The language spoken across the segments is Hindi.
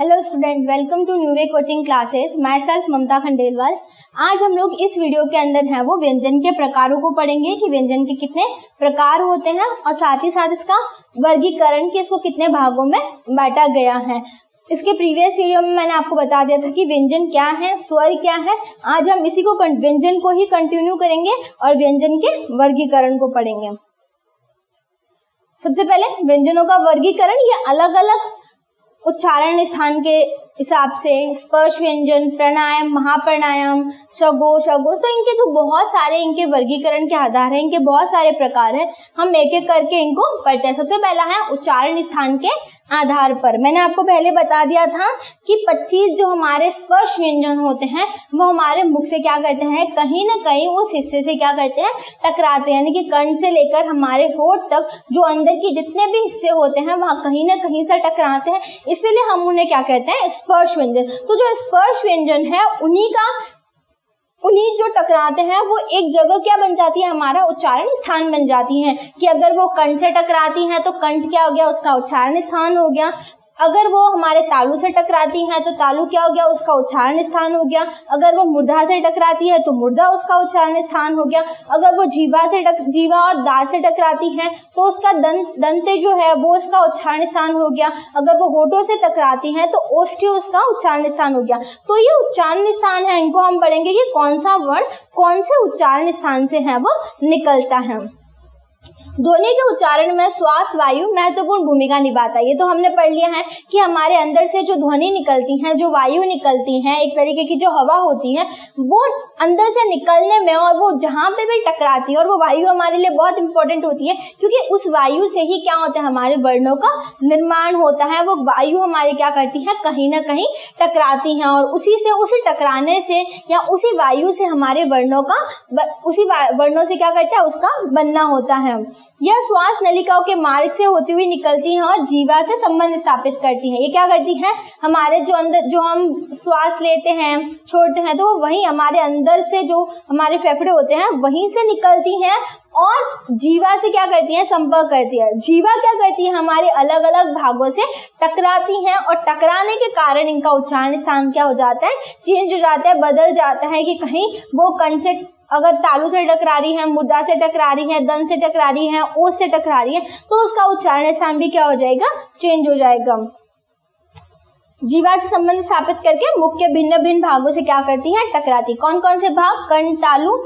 Hello student, welcome to new way coaching classes. Myself Mamta Khandelwal. आज हम लोग इस वीडियो के अंदर है वो व्यंजन के प्रकारों को पढ़ेंगे कि व्यंजन के कितने प्रकार होते हैं और साथ ही साथ इसका वर्गीकरण कि इसको कितने भागों में बांटा गया है। इसके प्रीवियस वीडियो में मैंने आपको बता दिया था कि व्यंजन क्या है, स्वर क्या है। आज हम इसी को व्यंजन को ही कंटिन्यू करेंगे और व्यंजन के वर्गीकरण को पढ़ेंगे। सबसे पहले व्यंजनों का वर्गीकरण, ये अलग अलग उच्चारण स्थान के हिसाब से स्पर्श व्यंजन, प्राणायाम, महाप्राणायाम, सगोष, अघोष, तो इनके जो बहुत सारे इनके वर्गीकरण के आधार हैं, इनके बहुत सारे प्रकार हैं। हम एक एक करके इनको पढ़ते हैं। सबसे पहला है उच्चारण स्थान के आधार पर। मैंने आपको पहले बता दिया था कि 25 जो हमारे स्पर्श व्यंजन होते हैं वो हमारे मुख से क्या करते हैं, कहीं ना कहीं उस हिस्से से क्या करते हैं, टकराते हैं। यानी कि कर्ण से लेकर हमारे होठ तक जो अंदर के जितने भी हिस्से होते हैं वहां कहीं ना कहीं से टकराते हैं, इसलिए हम उन्हें क्या कहते हैं, स्पर्श व्यंजन। तो जो स्पर्श व्यंजन है उन्हीं जो टकराते हैं वो एक जगह क्या बन जाती है, हमारा उच्चारण स्थान बन जाती है। कि अगर वो कंठ से टकराती हैं तो कंठ क्या हो गया, उसका उच्चारण स्थान हो गया। अगर वो हमारे तालु से टकराती हैं तो तालु क्या हो गया, उसका उच्चारण स्थान हो गया। अगर वो मूर्धा से टकराती है तो मूर्धा उसका उच्चारण स्थान हो गया। अगर वो जीवा और दांत से टकराती है तो उसका दंत जो है वो उसका उच्चारण स्थान हो गया। अगर वो होठों से टकराती है तो ओष्ठी उसका उच्चारण स्थान हो गया। तो ये उच्चारण स्थान है, इनको हम पढ़ेंगे कि कौन सा वर्ण कौन से उच्चारण स्थान से है वो निकलता है। ध्वनि के उच्चारण में श्वास वायु महत्वपूर्ण भूमिका निभाता है। ये तो हमने पढ़ लिया है कि हमारे अंदर से जो ध्वनि निकलती है, जो वायु निकलती है, एक तरीके की जो हवा होती है, वो अंदर से निकलने में और वो जहाँ पे भी टकराती है, और वो वायु हमारे लिए बहुत इंपॉर्टेंट होती है क्योंकि उस वायु से ही क्या होता है, हमारे वर्णों का निर्माण होता है। वो वायु हमारे क्या करती है, कहीं ना कहीं टकराती है और उसी टकराने से या उसी वायु से हमारे वर्णों से क्या करता है, उसका बनना होता है। यह श्वास नलिकाओं के मार्ग से होती हुई निकलती हैं और जीवा से संबंध स्थापित करती हैं। ये क्या करती हैं, हमारे जो अंदर जो हम श्वास लेते हैं, छोड़ते हैं, तो वहीं हमारे अंदर से जो हमारे फेफड़े होते हैं वहीं से निकलती हैं और जीवा से क्या करती हैं, संपर्क करती है। जीवा क्या करती है, हमारे अलग अलग भागों से टकराती हैं और टकराने के कारण इनका उच्चारण स्थान क्या हो जाता है, चेंज हो जाता है, बदल जाता है। कि कहीं वो कंठ से अगर तालु से टकरा रही है, मूर्धा से टकरा रही है, दंत से टकरा रही है, ओस से टकरा रही है, तो उसका उच्चारण स्थान भी क्या हो जाएगा, चेंज हो जाएगा। जीवा से संबंध स्थापित करके मुख के भिन्न भिन्न भागों से क्या करती है, टकराती। कौन कौन से भाग, कर्ण, तालु,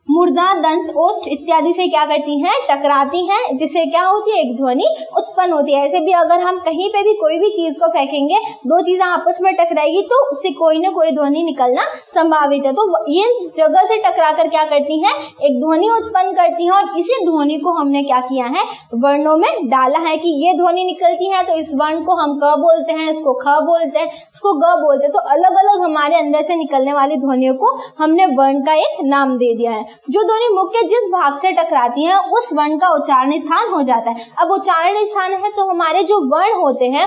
मूर्धा, दंत, ओष्ठ इत्यादि से क्या करती हैं, टकराती हैं, जिससे क्या होती है, एक ध्वनि उत्पन्न होती है। ऐसे भी अगर हम कहीं पे भी कोई भी चीज को फेंकेंगे, दो चीजें आपस में टकराएगी तो उससे कोई ना कोई ध्वनि निकलना संभावित है। तो ये जगह से टकरा कर क्या करती हैं, एक ध्वनि उत्पन्न करती हैं और इसी ध्वनि को हमने क्या किया है, वर्णों में डाला है कि ये ध्वनि निकलती है तो इस वर्ण को हम क बोलते हैं, इसको ख बोलते हैं, इसको ग बोलते हैं। तो अलग अलग हमारे अंदर से निकलने वाली ध्वनियों को हमने वर्ण का एक नाम दे दिया है। जो ध्वनि मुख के जिस भाग से टकराती है उस वर्ण का उच्चारण स्थान हो जाता है। अब उच्चारण स्थान है तो हमारे जो वर्ण होते हैं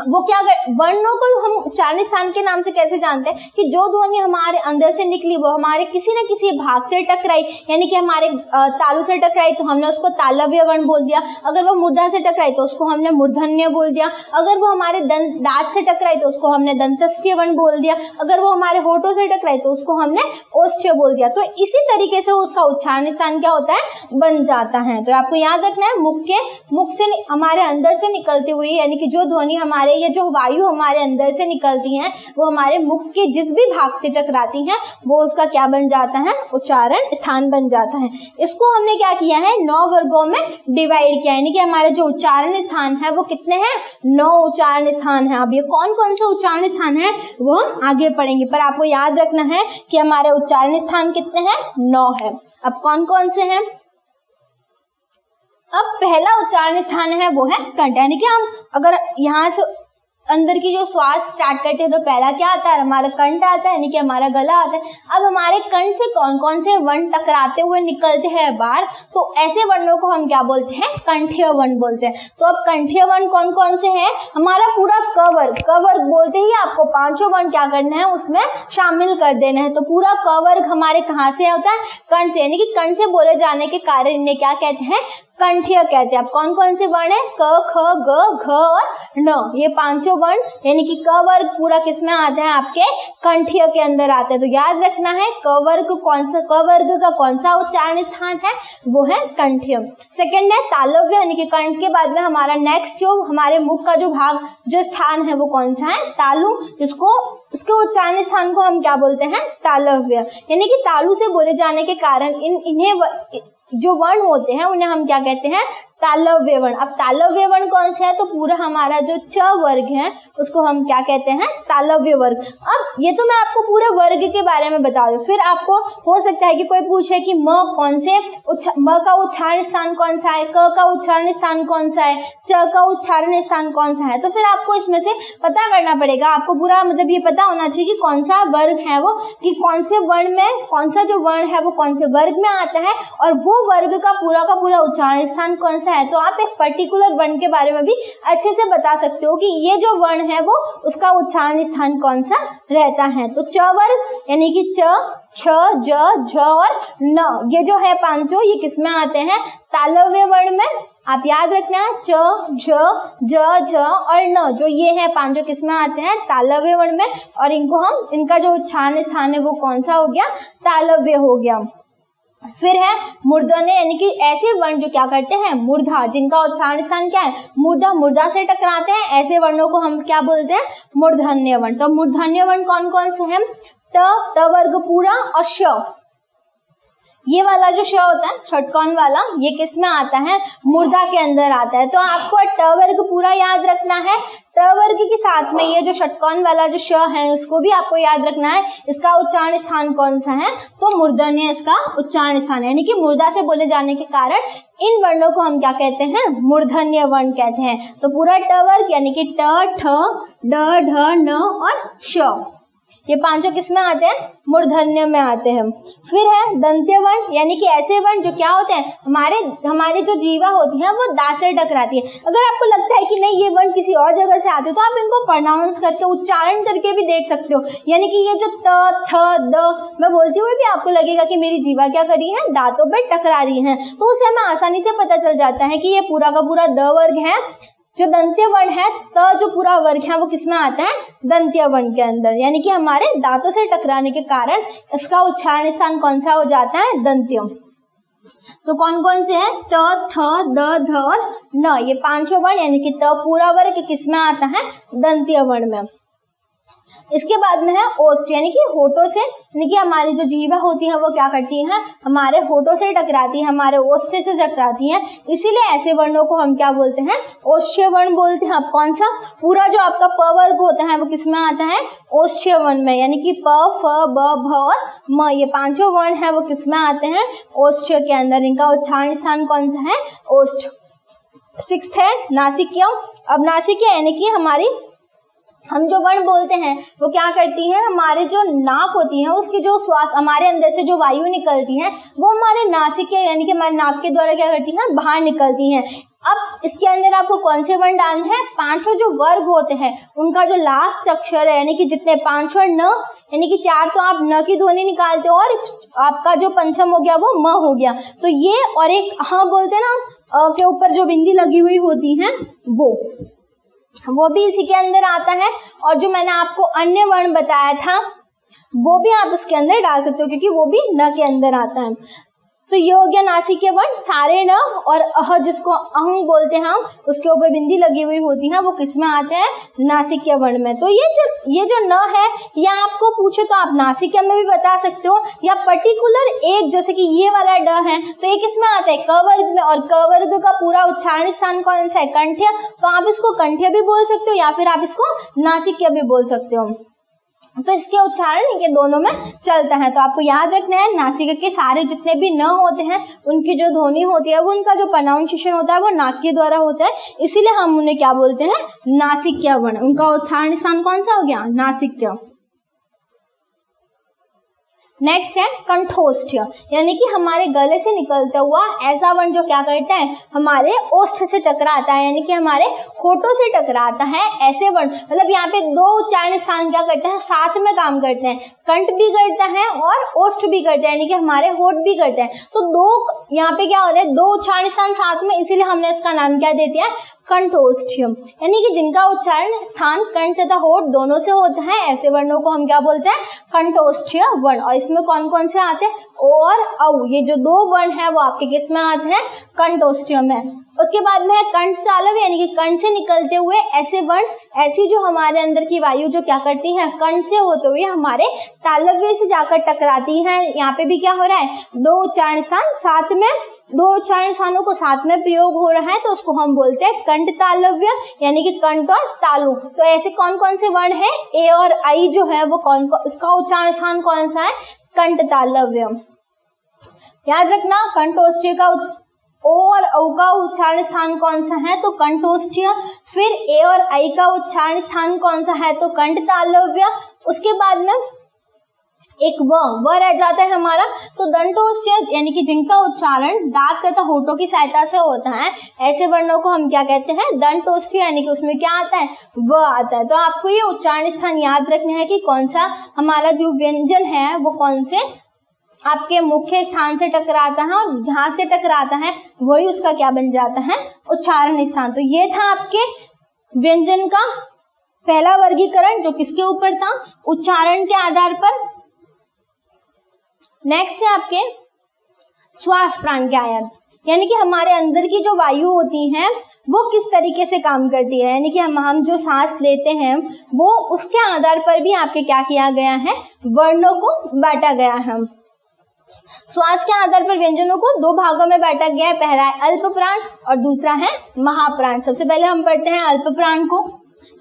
वो क्या, वर्णों को हम उच्चारण स्थान के नाम से कैसे जानते हैं कि जो ध्वनि हमारे अंदर से निकली वो हमारे किसी न किसी भाग से टकराई, यानी कि हमारे तालु से टकराई तो हमने उसको तालव्य वर्ण बोल दिया। अगर वो मूर्धा से टकराई तो उसको हमने मूर्धन्य बोल दिया। अगर वो हमारे दांत से टकराई तो उसको हमने दंतस्थीय वर्ण बोल दिया। अगर वो हमारे होठों से टकराई तो उसको हमने ओष्ठ्य बोल दिया। तो इसी तरीके से उसका उच्चारण स्थान क्या होता है, बन जाता है। तो आपको याद रखना है, मुख से हमारे अंदर से निकलती हुई, यानी कि जो ध्वनि ये जो वायु हमारे अंदर से निकलती हैं वो हमारे मुख के जिस भी भाग से टकराती हैं वो उसका क्या बन जाता है, उच्चारण स्थान बन जाता है। इसको हमने क्या किया है, 9 वर्गों में डिवाइड किया। यानी कि हमारे जो उच्चारण स्थान है वो कितने हैं, 9 उच्चारण स्थान है। अब ये कौन कौन से उच्चारण स्थान है वो हम आगे पढ़ेंगे, पर आपको याद रखना है कि हमारे उच्चारण स्थान कितने हैं, 9 है। अब कौन कौन से हैं, अब पहला उच्चारण स्थान है वो है कंठ। यानी कि हम अगर यहाँ से अंदर की जो श्वास स्टार्ट करते हैं तो पहला क्या आता है, हमारा कंठ आता है, यानी कि हमारा गला आता है। अब हमारे कंठ से कौन कौन से वर्ण टकराते हुए निकलते हैं बाहर, तो ऐसे वर्णों को हम क्या बोलते हैं, कंठीय वर्ण बोलते हैं। तो अब कंठीय वर्ण कौन कौन से हैं, हमारा पूरा क वर्ग बोलते ही आपको 5 वर्ण क्या करना है, उसमें शामिल कर देना है। तो पूरा क वर्ग हमारे कहाँ से होता है, कंठ से, यानी कि कंठ से बोले जाने के कारण इन्हें क्या कहते हैं, कंठीय कहते हैं। अब कौन कौन से वर्ण है? क, ख, ग, घ और न। ये पांचों वर्ण यानी कि क वर्ग पूरा किसमें आता है? आपके कंठीय के अंदर आता है। तो याद रखना है क वर्ग का कौन सा उच्चारण स्थान है? वो है कंठीय। सेकंड है तालव्य, यानी कि कंठ के बाद में हमारा नेक्स्ट जो हमारे मुख का जो भाग जो स्थान है वो कौन सा है? तालु, जिसको उसके उच्चारण स्थान को हम क्या बोलते हैं? तालव्य। यानी कि तालु से बोले जाने के कारण इन्हें जो वर्ण होते हैं उन्हें हम क्या कहते हैं? तालव्य वर्ण। अब तालव्य वर्ण कौन सा है? तो पूरा हमारा जो च वर्ग है उसको हम क्या कहते हैं? तालव्य वर्ग। अब ये तो मैं आपको पूरे वर्ग के बारे में बता दूं, फिर आपको हो सकता है कि कोई पूछे कि म का उच्चारण स्थान कौन सा है, क का उच्चारण स्थान कौन सा है, च का उच्चारण स्थान कौन सा है। तो फिर आपको इसमें से पता करना पड़ेगा। आपको पूरा मतलब ये पता होना चाहिए कि कौन सा वर्ग है वो, कि कौन से वर्ण में कौन सा जो वर्ण है वो कौन से वर्ग में आता है और वो वर्ग का पूरा उच्चारण स्थान कौन सा है। तो आप एक पर्टिकुलर वर्ण के बारे में भी अच्छे से बता सकते हो कि ये जो वर्ण है वो उसका उच्चारण स्थान कौन सा रहता है। तो च वर्ग यानी कि च, छ, ज, झ और न, ये जो है पांचों, ये किसमें आते हैं? तालव्य वर्ण में। आप याद रखना च, झ, ज, झ और न, जो ये है पांचों किसमें आते हैं? तालव्य वर्ण में। और इनका जो उच्चारण स्थान है वो कौन सा हो गया? तालव्य हो गया। फिर है मूर्धन्य, यानी कि ऐसे वर्ण जो क्या करते हैं? मूर्धा, जिनका उच्चारण स्थान क्या है? मूर्धा से टकराते हैं, ऐसे वर्णों को हम क्या बोलते हैं? मूर्धन्य वर्ण। तो मूर्धन्य वर्ण कौन कौन से हैं? त वर्ग पूरा और श, ये वाला जो श होता है षटकोण वाला, ये किस में आता है? मूर्धा के अंदर आता है। तो आपको ट वर्ग पूरा याद रखना है। ट वर्ग के साथ में ये जो षटकोण वाला जो श है उसको भी आपको याद रखना है। इसका उच्चारण स्थान कौन सा है? तो मूर्धन्य इसका उच्चारण स्थान है, यानी कि मूर्धा से बोले जाने के कारण इन वर्णों को हम क्या कहते हैं? मूर्धन्य वर्ण कहते हैं। तो पूरा ट वर्ग यानी कि ट, ठ, ड, ढ, न और श, ये पांचों किस में आते हैं? मूर्धन्य में आते हैं। फिर है दंत्य वर्ण, यानी कि ऐसे वर्ण जो क्या होते हैं? हमारी जो जीवा होती है वो दांत से टकराती है। अगर आपको लगता है कि नहीं ये वर्ण किसी और जगह से आते हैं तो आप इनको प्रोनाउंस करके उच्चारण करके भी देख सकते हो। यानी कि ये जो त, थ, द मैं बोलती हुई भी आपको लगेगा कि मेरी जीवा क्या कर रही है? दांतों पर टकरा रही है। तो उसे हमें आसानी से पता चल जाता है कि ये पूरा का पूरा द वर्ग है। जो दंत्य वर्ण है, त जो पूरा वर्ग है वो किसमें आता है? दंत्य वर्ण के अंदर, यानी कि हमारे दांतों से टकराने के कारण इसका उच्चारण स्थान कौन सा हो जाता है? दंत्य। तो कौन कौन से हैं? त, थ, द, ध और न, ये पांचों वर्ण यानी कि त पूरा वर्ग किसमें आता है? दंत्य वर्ण में। इसके बाद में है ओष्ठ, यानी कि होठों से, यानी कि हमारी जो जीवा होती है वो क्या करती है? हमारे होठों से टकराती है, हमारे ओष्ठ से टकराती है, इसीलिए ऐसे वर्णों को हम क्या बोलते हैं? ओष्ठीय वर्ण बोलते हैं। अब कौन सा? पूरा जो आपका प वर्ग होता है वो किसमें आता है? ओष्ठीय वर्ण में, यानी कि प, फ, ब, भ और म, ये पांचों वर्ण है वो किसमें आते हैं? ओष्ठीय के अंदर। इनका उच्चारण स्थान कौन सा है? ओष्ठ। 6th है नासिक्य। अब नासिक्य यानी कि हम जो वर्ण बोलते हैं वो क्या करती हैं? हमारे जो नाक होती है उसकी जो श्वास, हमारे अंदर से जो वायु निकलती है वो हमारे नासिक यानी कि हमारे नाक के द्वारा क्या करती हैं? बाहर निकलती हैं। अब इसके अंदर आपको कौन से वर्ण डालने हैं? पांचों जो वर्ग होते हैं उनका जो लास्ट अक्षर है, यानी कि जितने 5 और न, यानी कि 4 तो आप न की ध्वनि निकालते हो और आपका जो पंचम हो गया वो म हो गया। तो ये और एक हाँ बोलते हैं ना के ऊपर जो बिंदी लगी हुई होती है वो भी इसी के अंदर आता है। और जो मैंने आपको अन्य वर्ण बताया था वो भी आप उसके अंदर डाल सकते हो क्योंकि वो भी न के अंदर आता है। तो ये हो गया नासिक्य वर्ण। सारे न और अह जिसको अहं बोलते हैं हम, उसके ऊपर बिंदी लगी हुई होती है, वो किस में आते हैं? नासिक्य वर्ण में। तो ये जो न है या आपको पूछे तो आप नासिक्य में भी बता सकते हो, या पर्टिकुलर एक जैसे कि ये वाला ड है तो ये किस में आता है? क वर्ग में। और क वर्ग का पूरा उच्चारण स्थान कौन सा है? कंठ्य। तो आप इसको कंठ्य भी बोल सकते हो या फिर आप इसको नासिक्य भी बोल सकते हो। तो इसके उच्चारण ये दोनों में चलता है। तो आपको याद रखना है नासिका के सारे जितने भी न होते हैं उनकी जो ध्वनि होती है वो उनका जो प्रोनाउंसिएशन होता है वो नाक के द्वारा होता है, इसीलिए हम उन्हें क्या बोलते हैं? नासिक्य वर्ण। उनका उच्चारण स्थान कौन सा हो गया? नासिक्य। नेक्स्ट है कंठोष्ठ, यानी कि हमारे गले से निकलता हुआ ऐसा वर्ण जो क्या करता है, हमारे ओष्ठ से टकराता है, यानी कि हमारे होठों से टकराता है। ऐसे वर्ण मतलब यहाँ पे दो उच्चारण स्थान क्या करते हैं, साथ में काम करते हैं, कंठ भी करता है और ओष्ठ भी करते हैं, यानी कि हमारे होठ भी करते हैं। तो दो यहाँ पे क्या हो रहा है, दो उच्चारण स्थान साथ में, इसीलिए हमने इसका नाम क्या दे दिया, कंठोष्ठ्यम, यानी कि जिनका उच्चारण स्थान कंठ तथा होठ दोनों से होता है, ऐसे वर्णों को हम क्या बोलते हैं, कंठोष्ठ्य वर्ण। और इसमें कौन कौन से आते हैं, ओ और औ, ये जो दो वर्ण है वो आपके किस में आते हैं, कंठोष्ठ्य में। उसके बाद में है कंठ तालव्य, यानी कि कंठ से निकलते हुए ऐसे वर्ण, ऐसी जो हमारे अंदर की वायु जो क्या करती है, कंठ से होते हुए हमारे तालव्य से जाकर टकराती है। यहाँ पे भी क्या हो रहा है, दो उच्चारण स्थान साथ में, दो उच्चारण स्थानों को साथ में प्रयोग हो रहा है, तो उसको हम बोलते हैं कंठ तालव्य, यानी कि कंठ और तालु। तो ऐसे कौन कौन से वर्ण है, ए और आई जो है वो उसका उच्चारण स्थान कौन सा है, कंठ तालव्य। याद रखना कंठोष्ठ्य का ओ और औ का उच्चारण स्थान कौन सा है, तो कंठोष्ठ्य। फिर ए और आई का उच्चारण स्थान कौन सा है, तो कंठ तालव्य। उसके बाद में एक व रह जाता है हमारा, तो दंतोष्ठ्य, यानी कि जिनका उच्चारण दांत तथा होठों की सहायता से होता है, ऐसे वर्णों को हम क्या कहते हैं, दंतोष्ठ्य, यानी कि उसमें क्या आता है, व आता है। तो आपको ये उच्चारण स्थान याद रखने हैं कि कौन सा हमारा जो व्यंजन है वो कौन से आपके मुख्य स्थान से टकराता है, और जहां से टकराता है वही उसका क्या बन जाता है, उच्चारण स्थान। तो ये था आपके व्यंजन का पहला वर्गीकरण, जो किसके ऊपर था, उच्चारण के आधार पर। नेक्स्ट है आपके श्वास प्राण के आयाम, यानी कि हमारे अंदर की जो वायु होती है वो किस तरीके से काम करती है, यानी कि हम जो सांस लेते हैं वो उसके आधार पर भी आपके क्या किया गया है, वर्णों को बांटा गया है। श्वास के आधार पर व्यंजनों को दो भागों में बांटा गया है, पहला है अल्प प्राण और दूसरा है महाप्राण। सबसे पहले हम पढ़ते हैं अल्प प्राण को,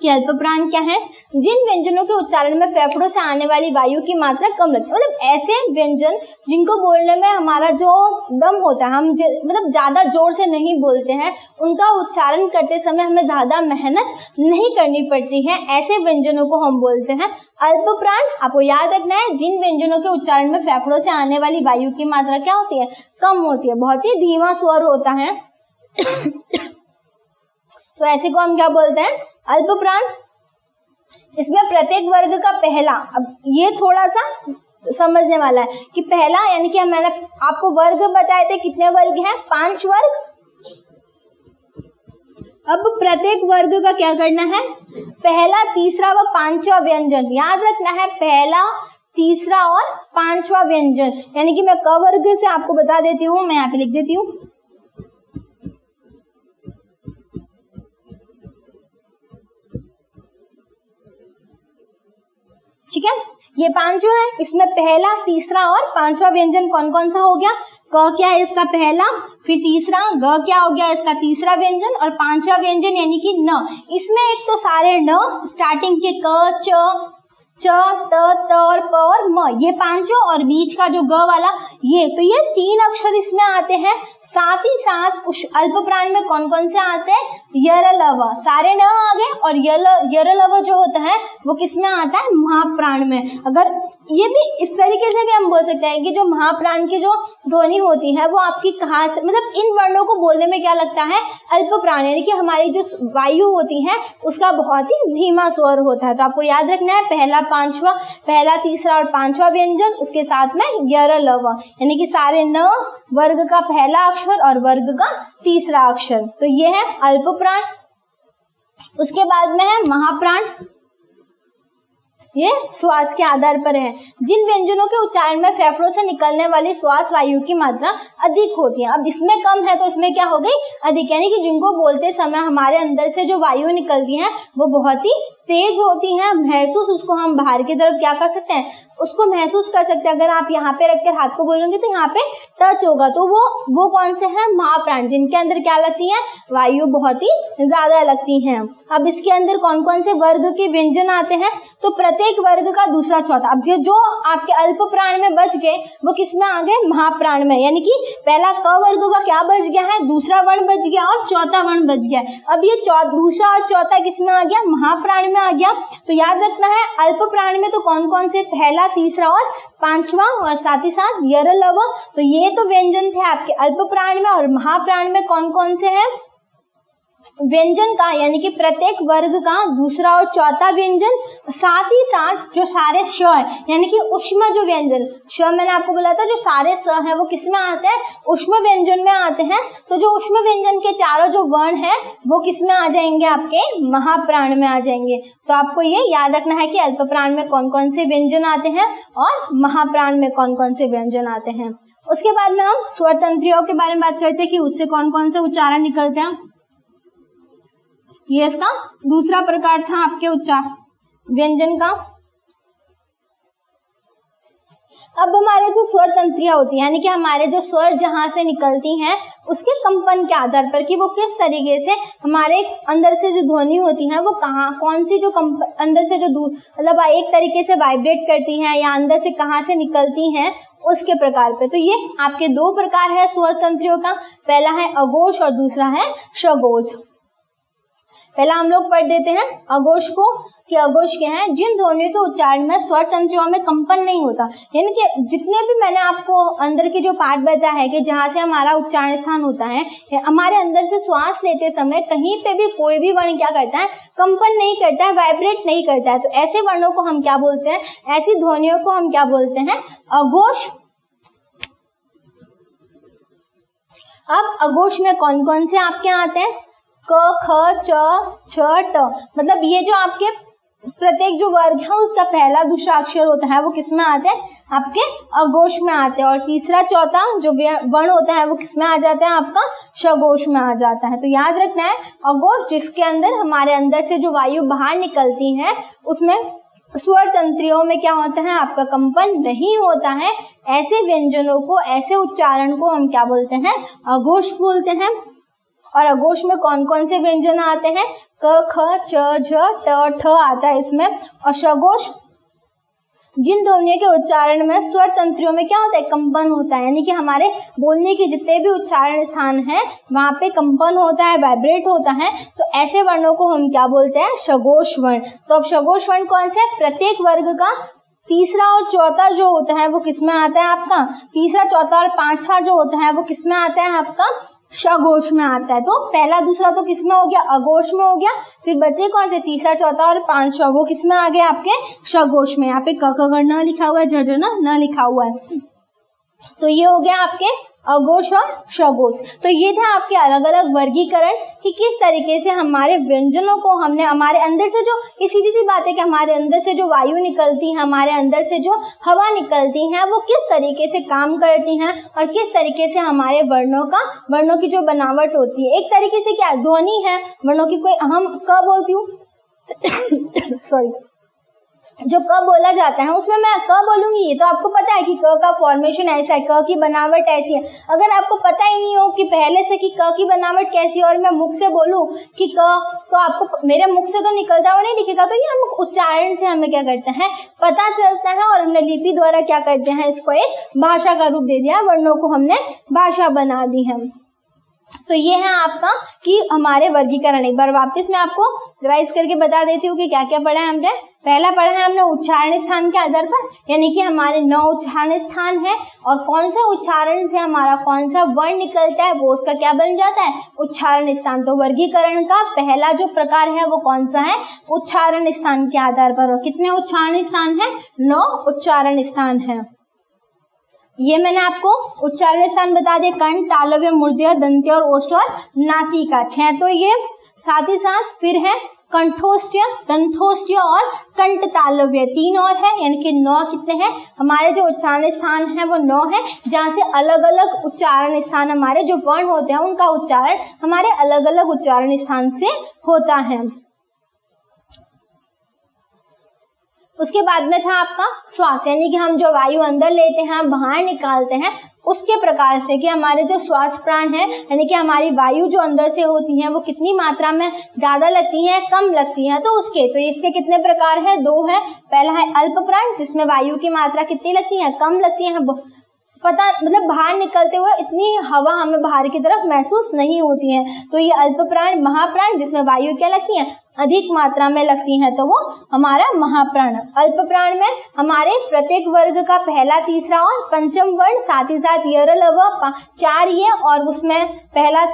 कि अल्प प्राण क्या है, जिन व्यंजनों के उच्चारण में फेफड़ों से आने वाली वायु की मात्रा कम लगती है, मतलब ऐसे व्यंजन जिनको बोलने में हमारा जो दम होता है, हम मतलब ज्यादा जोर से नहीं बोलते हैं, उनका उच्चारण करते समय हमें ज्यादा मेहनत नहीं करनी पड़ती है, ऐसे व्यंजनों को हम बोलते हैं अल्प प्राण। आपको याद रखना है, जिन व्यंजनों के उच्चारण में फेफड़ों से आने वाली वायु की मात्रा क्या होती है, कम होती है, बहुत ही धीमा स्वर होता है तो ऐसे को हम क्या बोलते हैं, अल्प प्राण। इसमें प्रत्येक वर्ग का पहला, अब ये थोड़ा सा समझने वाला है कि पहला, यानी कि मैंने आपको वर्ग बताए थे, कितने वर्ग हैं, 5 वर्ग। अब प्रत्येक वर्ग का क्या करना है, पहला, तीसरा व पांचवा व्यंजन याद रखना है, पहला, तीसरा और पांचवा व्यंजन, यानी कि मैं क वर्ग से आपको बता देती हूँ, मैं यहाँ पे लिख देती हूँ, ठीक है। ये 5 जो है, इसमें पहला, तीसरा और पांचवा व्यंजन कौन कौन सा हो गया, क क्या है इसका पहला, फिर तीसरा, ग क्या हो गया इसका तीसरा व्यंजन, और पांचवा व्यंजन यानी कि न। इसमें एक तो सारे न स्टार्टिंग के क, च, त, और प और म, ये पांचों, और बीच का जो ग वाला तो ये 3 अक्षर इसमें आते हैं। साथ ही साथ उस अल्प प्राण में कौन कौन से आते हैं, यर लव, सारे न आ गए, और यर लव जो होता है वो किसमें आता है, महाप्राण में। अगर ये भी इस तरीके से भी हम बोल सकते हैं कि जो महाप्राण की जो ध्वनि होती है वो आपकी कहाँ से, मतलब इन वर्णों को बोलने में क्या लगता है, अल्प प्राण, यानी कि हमारी जो वायु होती है उसका बहुत ही धीमा स्वर होता है। तो आपको याद रखना है, पहला, तीसरा और पांचवा व्यंजन, उसके साथ में यर लव, यानी कि सारे न वर्ग का पहला अक्षर और वर्ग का तीसरा अक्षर। तो ये है अल्प प्राण। उसके बाद में है महाप्राण, ये श्वास के आधार पर है, जिन व्यंजनों के उच्चारण में फेफड़ों से निकलने वाली श्वास वायु की मात्रा अधिक होती है। अब इसमें कम है तो इसमें क्या हो गई, अधिक, यानी कि जिनको बोलते समय हमारे अंदर से जो वायु निकलती है वो बहुत ही तेज होती है, महसूस उसको हम बाहर की तरफ क्या कर सकते हैं, उसको महसूस कर सकते हैं। अगर आप यहाँ पे रखकर हाथ को बोलोगे तो यहाँ पे टच होगा, तो वो कौन से हैं, महाप्राण, जिनके अंदर क्या लगती है, वायु बहुत ही ज्यादा लगती है। अब इसके अंदर कौन कौन से वर्ग के व्यंजन आते हैं, तो प्रत्येक वर्ग का दूसरा चौथा। अब जो आपके अल्प प्राण में बच गए वो किसमें आ गए, महाप्राण में, यानी कि पहला क वर्ग का क्या बच गया है, दूसरा वर्ण बच गया और चौथा वर्ण बच गया। अब ये दूसरा और चौथा किसमें आ गया, महाप्राण में आ गया। तो याद रखना है, अल्प प्राण में तो कौन कौन से, पहला, तीसरा और पांचवा, और साथ ही साथ यर लव। तो ये तो व्यंजन थे आपके अल्प प्राण में। और महाप्राण में कौन कौन से हैं? व्यंजन का यानी कि प्रत्येक वर्ग का दूसरा और चौथा व्यंजन, साथ ही साथ जो सारे श है यानी कि उष्म जो व्यंजन, श मैंने आपको बोला था जो सारे स है वो किस में आते हैं? उष्म व्यंजन में आते हैं। तो जो उष्म व्यंजन के चारों जो वर्ण है वो किस में आ जाएंगे? आपके महाप्राण में आ जाएंगे। तो आपको ये याद रखना है कि अल्प प्राण में कौन कौन से व्यंजन आते हैं और महाप्राण में कौन कौन से व्यंजन आते हैं। उसके बाद में हम स्वर तंत्रियों के बारे में बात करते हैं कि उससे कौन कौन से उच्चारण निकलते हैं। ये इसका दूसरा प्रकार था आपके उच्चार व्यंजन का। अब हमारे जो स्वर तंत्रियां होती है यानी कि हमारे जो स्वर जहां से निकलती हैं उसके कंपन के आधार पर कि वो किस तरीके से हमारे अंदर से जो ध्वनि होती है वो कहाँ कौन सी जो अंदर से जो मतलब एक तरीके से वाइब्रेट करती हैं या अंदर से कहाँ से निकलती हैं उसके प्रकार पे। तो ये आपके दो प्रकार है स्वर तंत्रियों का, पहला है अघोष और दूसरा है सघोष। पहला हम लोग पढ़ देते हैं अघोष को कि अघोष क्या है? जिन ध्वनियों के उच्चारण में स्वर तंत्रियों में कंपन नहीं होता, यानी कि जितने भी मैंने आपको अंदर के जो पार्ट बताया है कि जहाँ से हमारा उच्चारण स्थान होता है, हमारे अंदर से श्वास लेते समय कहीं पे भी कोई भी वर्ण क्या करता है? कंपन नहीं करता है, वाइब्रेट नहीं करता है। तो ऐसे वर्णों को हम क्या बोलते हैं? ऐसी ध्वनियों को हम क्या बोलते हैं? अघोष। अब अघोष में कौन कौन से आपके आते हैं? क, ख, च, छ, ट। मतलब ये जो आपके प्रत्येक जो वर्ग है उसका पहला दूसरा अक्षर होता है वो किस में आते हैं? आपके अघोष में आते हैं। और तीसरा चौथा जो वर्ण होता है वो किस में आ जाता है? आपका सघोष में आ जाता है। तो याद रखना है अघोष जिसके अंदर हमारे अंदर से जो वायु बाहर निकलती है उसमें स्वर तंत्रियों में क्या होता है? आपका कंपन नहीं होता है। ऐसे व्यंजनों को, ऐसे उच्चारण को हम क्या बोलते हैं? अघोष बोलते हैं। और अघोष में कौन कौन से व्यंजन आते हैं? क, ख, च, झ, ट, ठ आता है इसमें। और सघोष जिन ध्वनियों के उच्चारण में स्वर तंत्रियों में क्या होता है? कंपन होता है, यानी कि हमारे बोलने के जितने भी उच्चारण स्थान है वहां पे कंपन होता है, वाइब्रेट होता है। तो ऐसे वर्णों को हम क्या बोलते हैं? सघोष वर्ण। तो अब सघोष वर्ण कौन से? प्रत्येक वर्ग का तीसरा और चौथा जो होता है वो किस में आता है? आपका तीसरा, चौथा और पांचवा जो होता है वो किस में आता है? आपका सघोष में आता है। तो पहला दूसरा तो किस में हो गया? अघोष में हो गया। फिर बचे कौन से? तीसरा, चौथा और पांचवा, वो किस में आ गया? आपके सघोष में। यहाँ पे क ख ग न लिखा हुआ है, झ न लिखा हुआ है। तो ये हो गया आपके अघोष और सघोष। तो ये थे आपके अलग अलग वर्गीकरण कि किस तरीके से हमारे व्यंजनों को हमने हमारे अंदर से जो, ये सीधी सी बात है कि हमारे अंदर से जो वायु निकलती है, हमारे अंदर से जो हवा निकलती है वो किस तरीके से काम करती हैं और किस तरीके से हमारे वर्णों की जो बनावट होती है, एक तरीके से क्या ध्वनि है वर्णों की। कोई हम क बोलती हूँ सॉरी, जो क बोला जाता है उसमें मैं क बोलूंगी, ये तो आपको पता है कि क का फॉर्मेशन ऐसा है, क की बनावट ऐसी है। अगर आपको पता ही नहीं हो कि पहले से कि क की बनावट कैसी है और मैं मुख से बोलूं कि क, तो आपको मेरे मुख से तो निकलता हुआ नहीं दिखेगा। तो ये हम उच्चारण से हमें क्या करते हैं? पता चलता है। और हमने लिपि द्वारा क्या करते हैं? इसको एक भाषा का रूप दे दिया, वर्णों को हमने भाषा बना दी है। तो ये है आपका कि हमारे वर्गीकरण। एक बार वापस मैं आपको रिवाइज करके बता देती हूँ कि क्या क्या पढ़ा है हमने। पहला पढ़ा है हमने उच्चारण स्थान के आधार पर, यानी कि हमारे 9 उच्चारण स्थान है और कौन सा उच्चारण से हमारा कौन सा वर्ण निकलता है वो उसका क्या बन जाता है? उच्चारण स्थान। तो वर्गीकरण का पहला जो प्रकार है वो कौन सा है? उच्चारण स्थान के आधार पर। और कितने उच्चारण स्थान है? 9 उच्चारण स्थान है। ये मैंने आपको उच्चारण स्थान बता दिए, कंठ, तालव्य, मूर्धन्य, दंत्य और ओष्ठ और नासिका 6। तो ये साथ ही साथ फिर है कंठोष्ठ्य, दंथोष्ठ्य और कंठ तालव्य 3 और है, यानी कि 9 कितने हैं? हमारे जो उच्चारण स्थान है वो 9 है, जहाँ से अलग अलग उच्चारण स्थान हमारे जो वर्ण होते हैं उनका उच्चारण हमारे अलग अलग उच्चारण स्थान से होता है। उसके बाद में था आपका श्वास, यानी कि हम जो वायु अंदर लेते हैं बाहर निकालते हैं उसके प्रकार से कि हमारे जो श्वास प्राण है, यानी कि हमारी वायु जो अंदर से होती है वो कितनी मात्रा में ज्यादा लगती है, कम लगती है। तो इसके कितने प्रकार है? 2 है। पहला है अल्प प्राण, जिसमें वायु की मात्रा कितनी लगती है? कम लगती है। पता मतलब बाहर निकलते हुए इतनी हवा हमें बाहर की तरफ महसूस नहीं होती है। तो ये अल्प प्राण। महाप्राण, जिसमें वायु क्या लगती है? अधिक मात्रा में लगती हैं तो वो हमारा महाप्राण। अल्प प्राण में हमारे प्रत्येक वर्ग का पहला, तीसरा और पंचम वर्ण, साथ ही साथ यर लव 4 ये, और उसमें पहला,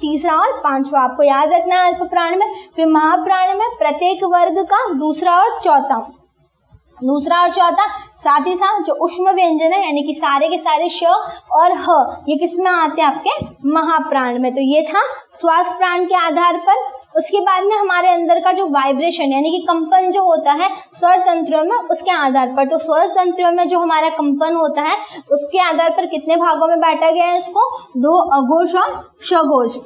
तीसरा और पांचवा आपको याद रखना है अल्प प्राण में। फिर महाप्राण में प्रत्येक वर्ग का दूसरा और चौथा, साथ ही साथ जो उष्म व्यंजन है यानी कि सारे के सारे श और ह, ये किसमें आते हैं आपके महाप्राण में। तो ये था श्वास प्राण के आधार पर। उसके बाद में हमारे अंदर का जो वाइब्रेशन यानी कि कंपन जो होता है स्वर तंत्रों में, उसके आधार पर, तो स्वर तंत्रों में जो हमारा कंपन होता है उसके आधार पर कितने भागों में बांटा गया है इसको, 2 अघोष और सघोष।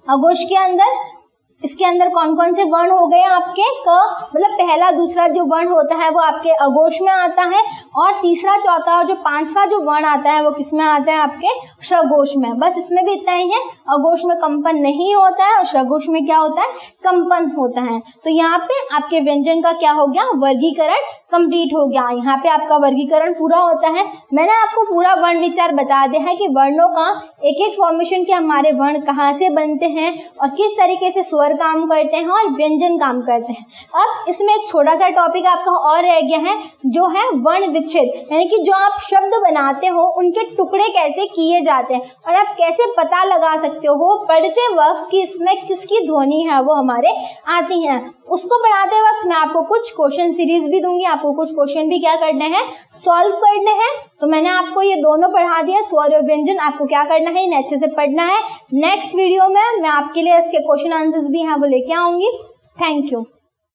अघोष के अंदर, इसके अंदर कौन कौन से वर्ण हो गए आपके, क मतलब पहला दूसरा जो वर्ण होता है वो आपके अघोष में आता है, और तीसरा चौथा और जो पांचवा जो वर्ण आता है वो किस में आता है आपके सघोष में। बस इसमें भी इतना ही है, अघोष में कंपन नहीं होता है और सघोष में क्या होता है, कंपन होता है। तो यहाँ पे आपके व्यंजन का क्या हो गया, वर्गीकरण कंप्लीट हो गया। यहाँ पे आपका वर्गीकरण पूरा होता है। मैंने आपको पूरा वर्ण विचार बता दिया है कि वर्णों का एक एक फॉर्मेशन के हमारे वर्ण कहाँ से बनते हैं और किस तरीके से स्वर काम करते हैं और व्यंजन काम करते हैं। अब इसमें एक छोटा सा टॉपिक आपका और रह गया है जो है वर्ण विच्छेद, यानी कि जो आप शब्द बनाते हो उनके टुकड़े कैसे किए जाते हैं और आप कैसे पता लगा सकते हो पढ़ते वक्त कि इसमें किसकी ध्वनि है वो हमारे आती है। उसको पढ़ाते वक्त मैं आपको कुछ क्वेश्चन सीरीज भी दूंगी, आपको कुछ क्वेश्चन भी क्या करने हैं, सॉल्व करने हैं। तो मैंने आपको ये दोनों पढ़ा दिया, स्वर और व्यंजन आपको क्या करना है, इन्हें अच्छे से पढ़ना है। नेक्स्ट वीडियो में मैं आपके लिए इसके क्वेश्चन आंसर्स भी हैं वो लेके आऊंगी। Thank you.